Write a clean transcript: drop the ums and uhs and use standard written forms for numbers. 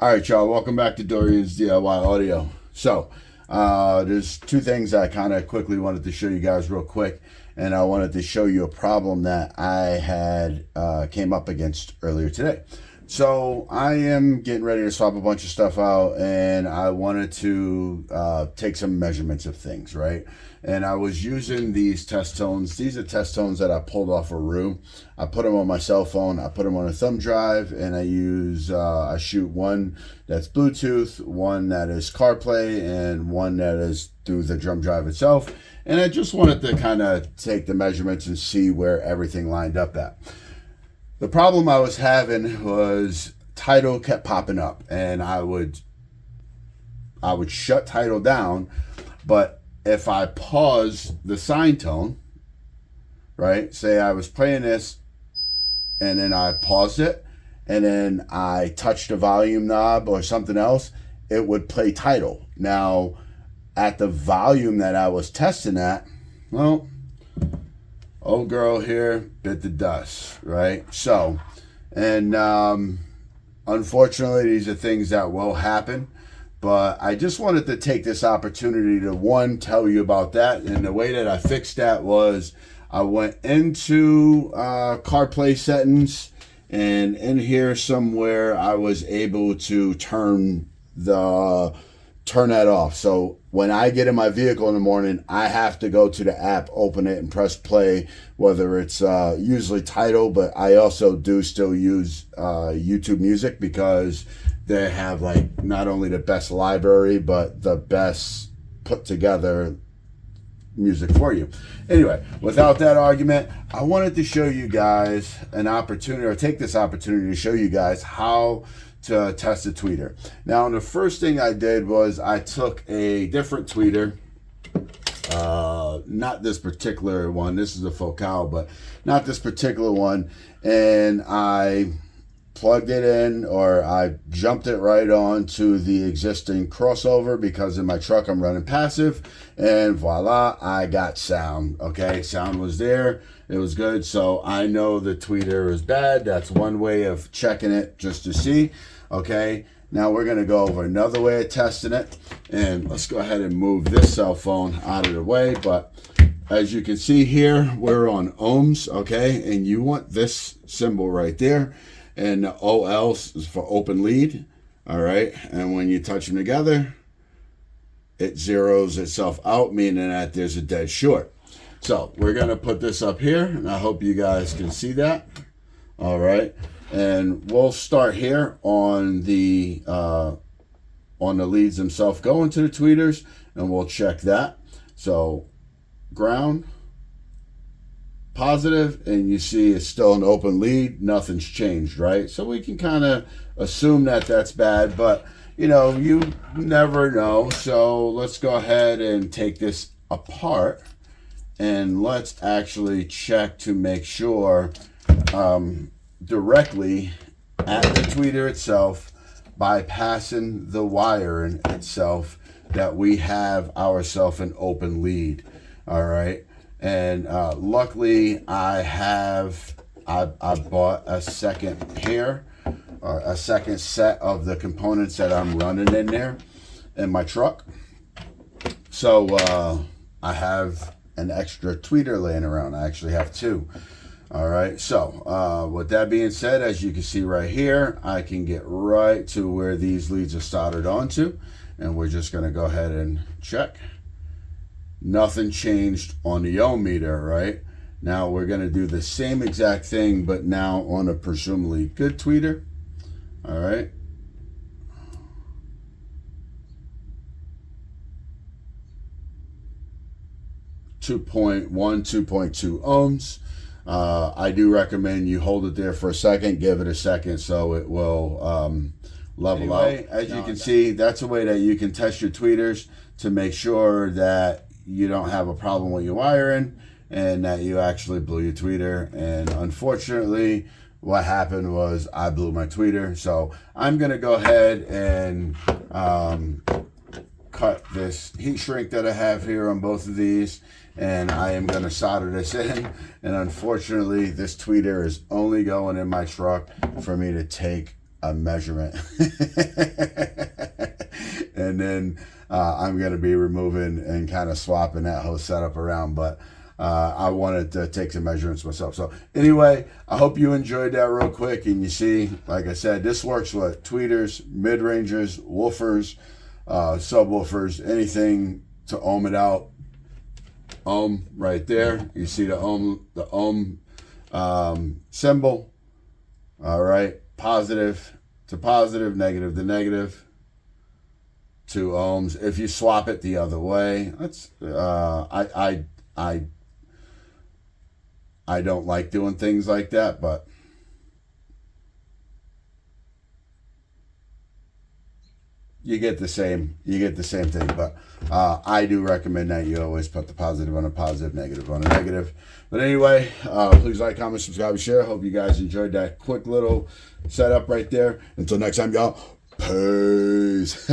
All right, y'all, welcome back to Doriansdiyaudio. So, there's two things I kind of quickly wanted to show you guys real quick, and I wanted to show you a problem that I had came up against earlier today. So, I am getting ready to swap a bunch of stuff out, and I wanted to take some measurements of things, right? And I was using these test tones. These are test tones that I pulled off a room. I put them on my cell phone. I put them on a thumb drive, and I shoot one that's Bluetooth, one that is CarPlay, and one that is through the drum drive itself. And I just wanted to kind of take the measurements and see where everything lined up at. The problem I was having was Tidal kept popping up, and I would shut Tidal down, but if I pause the sine tone, right? Say I was playing this and then I paused it and then I touched the volume knob or something else, it would play Tidal. Now, at the volume that I was testing at, well, old girl here bit the dust, right? So, and unfortunately, these are things that will happen. But I just wanted to take this opportunity to, one, tell you about that. And the way that I fixed that was I went into CarPlay settings, and in here somewhere I was able to turn that off. So when I get in my vehicle in the morning, I have to go to the app, open it, and press play, whether it's usually Tidal, but I also do still use YouTube Music because they have like not only the best library, but the best put together music for you. Anyway, without that argument, I wanted to show you guys an opportunity, or take this opportunity to show you guys how to test a tweeter. Now, the first thing I did was I took a different tweeter, not this particular one, this is a Focal, but not this particular one, and I plugged it in, or I jumped it right on to the existing crossover because in my truck I'm running passive, and voila, I got sound. Okay, sound was there, it was good. So I know the tweeter is bad. That's one way of checking it, just to see. Okay, now we're gonna go over another way of testing it, and let's go ahead and move this cell phone out of the way. But as you can see here, we're on ohms, okay, and you want this symbol right there. And the OL is for open lead, all right? And when you touch them together, it zeroes itself out, meaning that there's a dead short. So we're gonna put this up here, and I hope you guys can see that, all right? And we'll start here on the leads themselves going to the tweeters, and we'll check that. So ground, positive, and you see it's still an open lead, nothing's changed, right? So we can kind of assume that that's bad, but you know, you never know. So let's go ahead and take this apart, and let's actually check to make sure directly at the tweeter itself, bypassing the wiring itself, that we have ourselves an open lead. All right. And luckily I bought a second pair, or a second set of the components that I'm running in there in my truck. So I have an extra tweeter laying around. I actually have two. All right, so with that being said, as you can see right here, I can get right to where these leads are soldered onto, and we're just gonna go ahead and check. Nothing changed on the ohm meter, right? Now we're going to do the same exact thing, but now on a presumably good tweeter. All right. .1, 2.2 ohms. I do recommend you hold it there for a second, give it a second so it will level out. As you can see, that's a way that you can test your tweeters to make sure that you don't have a problem with your wiring and that you actually blew your tweeter. And unfortunately, what happened was I blew my tweeter. So I'm gonna go ahead and cut this heat shrink that I have here on both of these, and I am gonna solder this in. And unfortunately, this tweeter is only going in my truck for me to take a measurement. And then I'm going to be removing and kind of swapping that whole setup around, but I wanted to take some measurements myself. So anyway, I hope you enjoyed that real quick. And you see, like I said, this works with tweeters, mid-ranges, woofers, subwoofers, anything to ohm it out. Ohm right there. You see the ohm symbol. All right, positive to positive, negative to negative. 2 ohms. If you swap it the other way, that's I don't like doing things like that, but you get the same thing. But I do recommend that you always put the positive on a positive, negative on a negative. But anyway, please like, comment, subscribe, and share. Hope you guys enjoyed that quick little setup right there. Until next time, y'all. Peace.